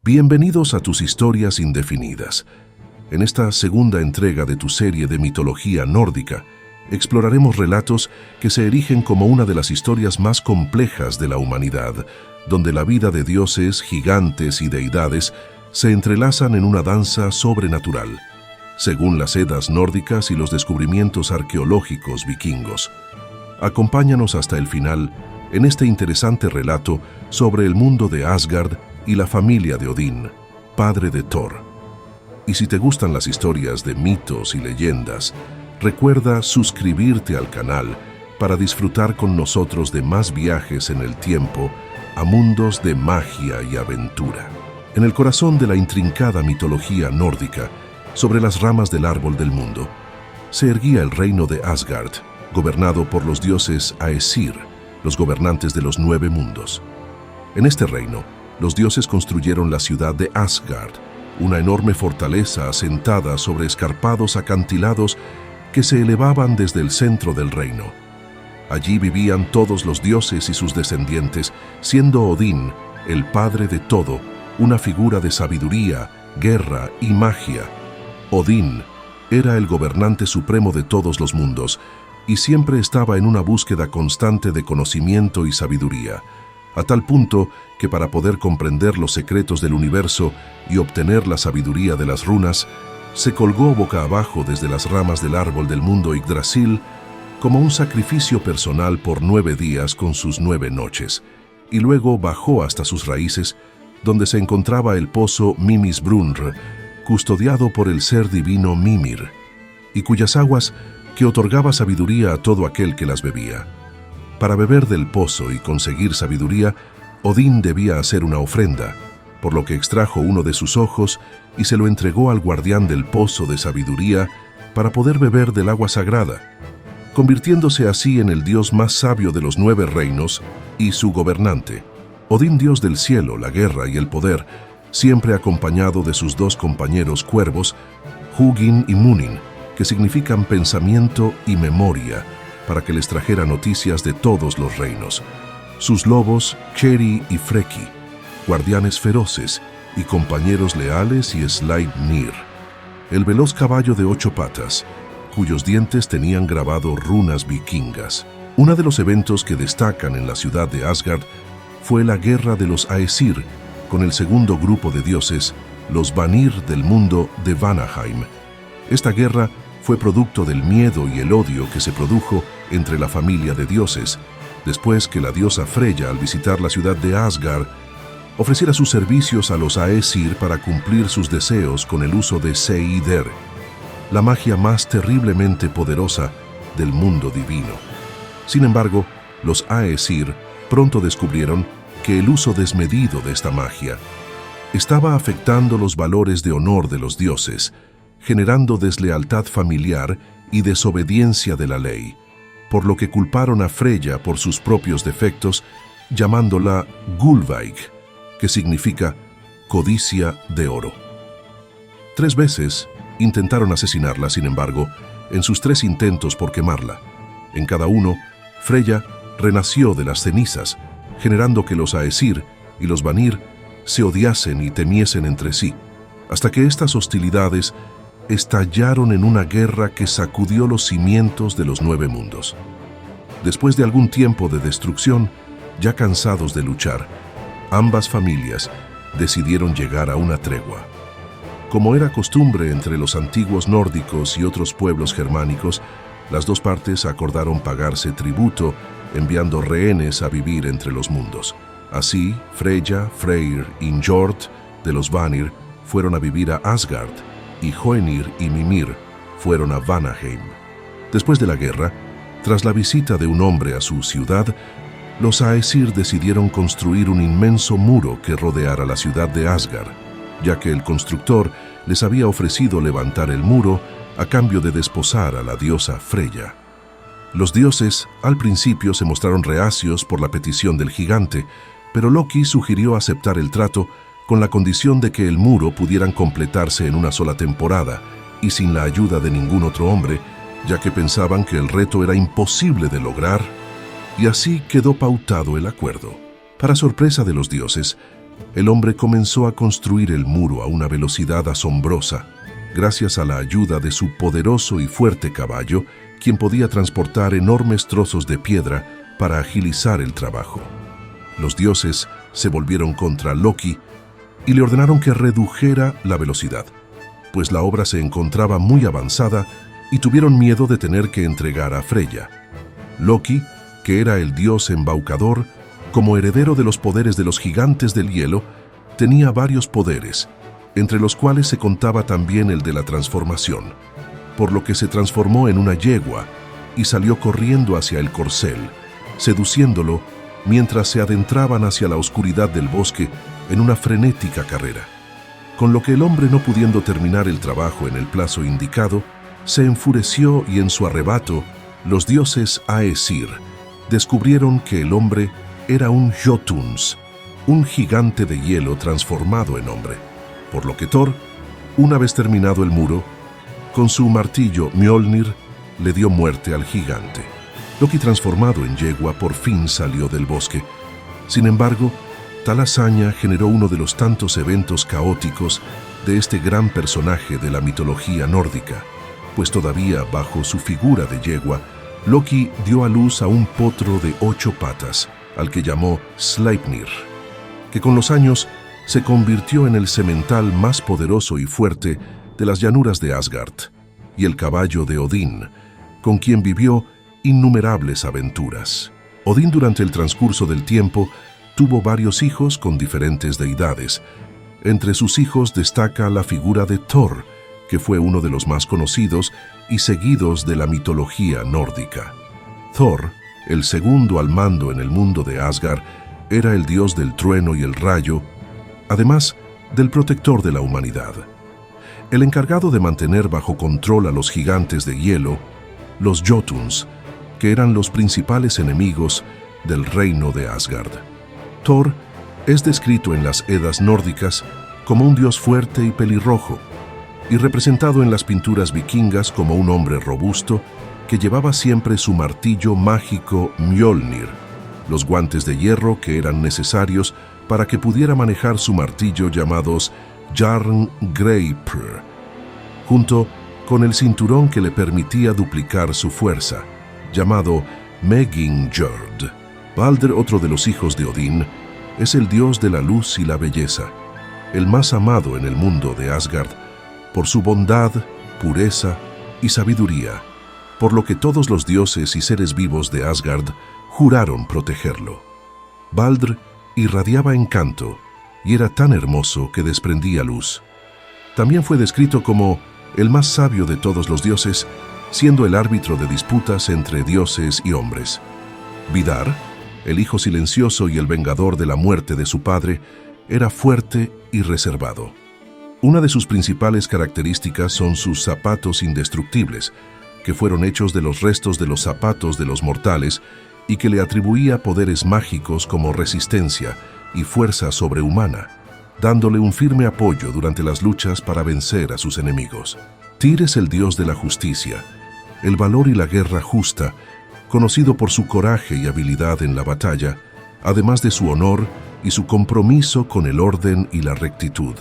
Bienvenidos a tus historias indefinidas. En esta segunda entrega de tu serie de mitología nórdica, exploraremos relatos que se erigen como una de las historias más complejas de la humanidad, donde la vida de dioses, gigantes y deidades se entrelazan en una danza sobrenatural, según las Edas nórdicas y los descubrimientos arqueológicos vikingos. Acompáñanos hasta el final en este interesante relato sobre el mundo de Asgard y la familia de Odín, padre de Thor. Y si te gustan las historias de mitos y leyendas, recuerda suscribirte al canal para disfrutar con nosotros de más viajes en el tiempo a mundos de magia y aventura. En el corazón de la intrincada mitología nórdica, sobre las ramas del árbol del mundo, se erguía el reino de Asgard, gobernado por los dioses Aesir, los gobernantes de los 9 mundos. En este reino, los dioses construyeron la ciudad de Asgard, una enorme fortaleza asentada sobre escarpados acantilados que se elevaban desde el centro del reino. Allí vivían todos los dioses y sus descendientes, siendo Odín, el padre de todo, una figura de sabiduría, guerra y magia. Odín era el gobernante supremo de todos los mundos y siempre estaba en una búsqueda constante de conocimiento y sabiduría, a tal punto que para poder comprender los secretos del universo y obtener la sabiduría de las runas, se colgó boca abajo desde las ramas del árbol del mundo Yggdrasil como un sacrificio personal por 9 días con sus 9 noches, y luego bajó hasta sus raíces, donde se encontraba el pozo Mimisbrunr, custodiado por el ser divino Mimir, y cuyas aguas que otorgaba sabiduría a todo aquel que las bebía. Para beber del pozo y conseguir sabiduría, Odín debía hacer una ofrenda, por lo que extrajo uno de sus ojos y se lo entregó al guardián del pozo de sabiduría para poder beber del agua sagrada, convirtiéndose así en el dios más sabio de los 9 reinos y su gobernante. Odín, dios del cielo, la guerra y el poder, siempre acompañado de sus 2 compañeros cuervos, Hugin y Munin, que significan pensamiento y memoria, para que les trajera noticias de todos los reinos. Sus lobos, Keri y Freki, guardianes feroces y compañeros leales, y Sleipnir, el veloz caballo de 8 patas, cuyos dientes tenían grabado runas vikingas. Uno de los eventos que destacan en la ciudad de Asgard fue la guerra de los Aesir con el segundo grupo de dioses, los Vanir del mundo de Vanaheim. Esta guerra fue producto del miedo y el odio que se produjo entre la familia de dioses, después que la diosa Freyja, al visitar la ciudad de Asgard, ofreciera sus servicios a los Aesir para cumplir sus deseos con el uso de Seidir, la magia más terriblemente poderosa del mundo divino. Sin embargo, los Aesir pronto descubrieron que el uso desmedido de esta magia estaba afectando los valores de honor de los dioses, generando deslealtad familiar y desobediencia de la ley, por lo que culparon a Freyja por sus propios defectos, llamándola Gullveig, que significa codicia de oro. 3 veces intentaron asesinarla, sin embargo, en sus 3 intentos por quemarla. En cada uno, Freyja renació de las cenizas, generando que los Aesir y los Vanir se odiasen y temiesen entre sí, hasta que estas hostilidades estallaron en una guerra que sacudió los cimientos de los 9 mundos. Después de algún tiempo de destrucción, ya cansados de luchar, ambas familias decidieron llegar a una tregua. Como era costumbre entre los antiguos nórdicos y otros pueblos germánicos, las 2 partes acordaron pagarse tributo, enviando rehenes a vivir entre los mundos. Así, Freyja, Freyr y Njord de los Vanir fueron a vivir a Asgard, y Hoenir y Mimir fueron a Vanaheim. Después de la guerra, tras la visita de un hombre a su ciudad, los Aesir decidieron construir un inmenso muro que rodeara la ciudad de Asgard, ya que el constructor les había ofrecido levantar el muro a cambio de desposar a la diosa Freyja. Los dioses al principio se mostraron reacios por la petición del gigante, pero Loki sugirió aceptar el trato con la condición de que el muro pudieran completarse en una sola temporada y sin la ayuda de ningún otro hombre, ya que pensaban que el reto era imposible de lograr, y así quedó pautado el acuerdo. Para sorpresa de los dioses, El hombre comenzó a construir el muro a una velocidad asombrosa, gracias a la ayuda de su poderoso y fuerte caballo, quien podía transportar enormes trozos de piedra para agilizar el trabajo. Los dioses se volvieron contra Loki y le ordenaron que redujera la velocidad, pues la obra se encontraba muy avanzada y tuvieron miedo de tener que entregar a Freya. Loki, que era el dios embaucador, como heredero de los poderes de los gigantes del hielo, tenía varios poderes, entre los cuales se contaba también el de la transformación, por lo que se transformó en una yegua y salió corriendo hacia el corcel, seduciéndolo mientras se adentraban hacia la oscuridad del bosque en una frenética carrera. Con lo que el hombre, no pudiendo terminar el trabajo en el plazo indicado, se enfureció y en su arrebato, los dioses Aesir descubrieron que el hombre era un Jotuns, un gigante de hielo transformado en hombre, por lo que Thor, una vez terminado el muro, con su martillo Mjolnir le dio muerte al gigante. Loki, transformado en yegua, por fin salió del bosque. Sin embargo, tal hazaña generó uno de los tantos eventos caóticos de este gran personaje de la mitología nórdica, pues todavía bajo su figura de yegua, Loki dio a luz a un potro de 8 patas, al que llamó Sleipnir, que con los años se convirtió en el semental más poderoso y fuerte de las llanuras de Asgard, y el caballo de Odín, con quien vivió innumerables aventuras. Odín, durante el transcurso del tiempo, tuvo varios hijos con diferentes deidades. Entre sus hijos destaca la figura de Thor, que fue uno de los más conocidos y seguidos de la mitología nórdica. Thor, el segundo al mando en el mundo de Asgard, era el dios del trueno y el rayo, además del protector de la humanidad. El encargado de mantener bajo control a los gigantes de hielo, los Jotuns, que eran los principales enemigos del reino de Asgard. Thor es descrito en las Edas nórdicas como un dios fuerte y pelirrojo, y representado en las pinturas vikingas como un hombre robusto que llevaba siempre su martillo mágico Mjolnir, los guantes de hierro que eran necesarios para que pudiera manejar su martillo llamados Jarngreipr, junto con el cinturón que le permitía duplicar su fuerza, llamado Megingjord. Balder, otro de los hijos de Odín, es el dios de la luz y la belleza, el más amado en el mundo de Asgard, por su bondad, pureza y sabiduría, por lo que todos los dioses y seres vivos de Asgard juraron protegerlo. Balder irradiaba encanto y era tan hermoso que desprendía luz. También fue descrito como el más sabio de todos los dioses, siendo el árbitro de disputas entre dioses y hombres. Vidar, el hijo silencioso y el vengador de la muerte de su padre, era fuerte y reservado. Una de sus principales características son sus zapatos indestructibles, que fueron hechos de los restos de los zapatos de los mortales y que le atribuía poderes mágicos como resistencia y fuerza sobrehumana, dándole un firme apoyo durante las luchas para vencer a sus enemigos. Tyr es el dios de la justicia, el valor y la guerra justa, conocido por su coraje y habilidad en la batalla, además de su honor y su compromiso con el orden y la rectitud.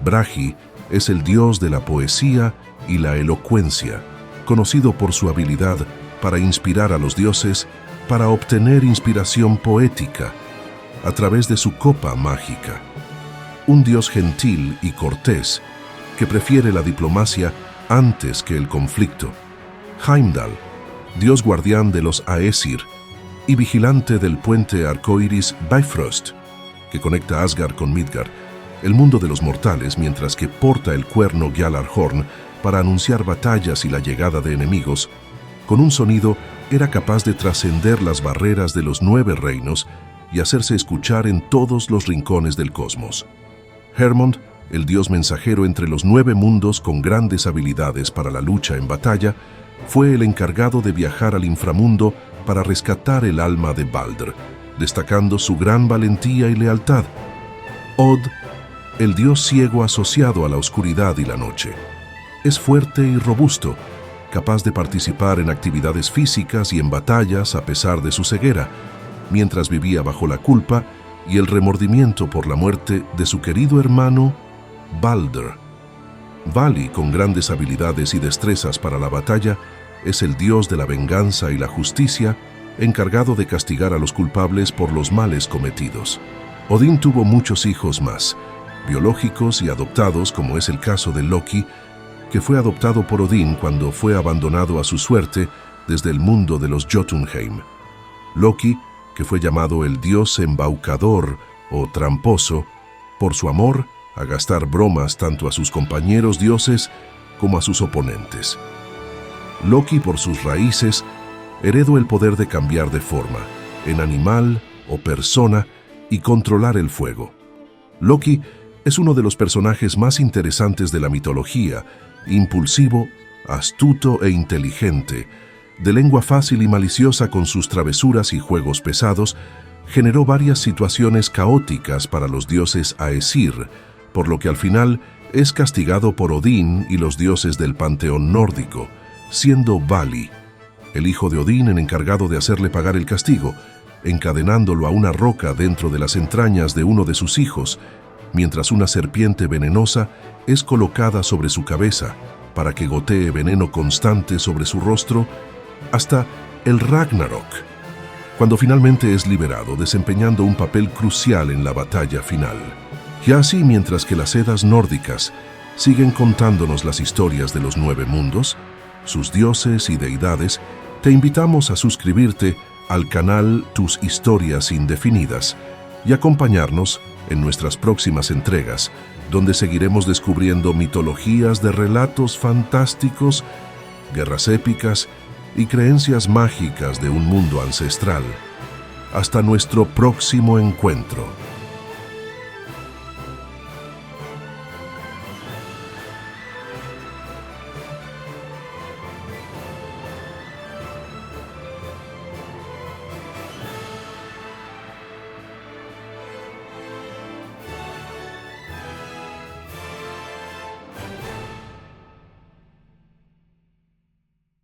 Bragi es el dios de la poesía y la elocuencia, conocido por su habilidad para inspirar a los dioses para obtener inspiración poética a través de su copa mágica. Un dios gentil y cortés que prefiere la diplomacia antes que el conflicto. Heimdall, dios guardián de los Aesir y vigilante del puente arcoíris Bifrost, que conecta Asgard con Midgard, el mundo de los mortales, mientras que porta el cuerno Gjallarhorn para anunciar batallas y la llegada de enemigos. Con un sonido era capaz de trascender las barreras de los 9 reinos y hacerse escuchar en todos los rincones del cosmos. Hermod, el dios mensajero entre los 9 mundos con grandes habilidades para la lucha en batalla, fue el encargado de viajar al inframundo para rescatar el alma de Balder, destacando su gran valentía y lealtad. Od, el dios ciego asociado a la oscuridad y la noche, es fuerte y robusto, capaz de participar en actividades físicas y en batallas a pesar de su ceguera. Mientras vivía bajo la culpa, y el remordimiento por la muerte de su querido hermano Balder. Vali, con grandes habilidades y destrezas para la batalla, es el dios de la venganza y la justicia, encargado de castigar a los culpables por los males cometidos. Odín tuvo muchos hijos más, biológicos y adoptados, como es el caso de Loki, que fue adoptado por Odín cuando fue abandonado a su suerte desde el mundo de los Jotunheim. Loki, que fue llamado el dios embaucador o tramposo, por su amor a gastar bromas tanto a sus compañeros dioses como a sus oponentes. Loki, por sus raíces, heredó el poder de cambiar de forma, en animal o persona, y controlar el fuego. Loki es uno de los personajes más interesantes de la mitología, impulsivo, astuto e inteligente, de lengua fácil y maliciosa con sus travesuras y juegos pesados, generó varias situaciones caóticas para los dioses Aesir, por lo que al final es castigado por Odín y los dioses del panteón nórdico, siendo Vali, el hijo de Odín, el encargado de hacerle pagar el castigo, encadenándolo a una roca dentro de las entrañas de uno de sus hijos, mientras una serpiente venenosa es colocada sobre su cabeza para que gotee veneno constante sobre su rostro hasta el Ragnarok, cuando finalmente es liberado, desempeñando un papel crucial en la batalla final. Y así, mientras que las Edas nórdicas siguen contándonos las historias de los 9 mundos, sus dioses y deidades, te invitamos a suscribirte al canal Tus Historias Indefinidas y acompañarnos en nuestras próximas entregas, donde seguiremos descubriendo mitologías de relatos fantásticos, guerras épicas y creencias mágicas de un mundo ancestral. Hasta nuestro próximo encuentro.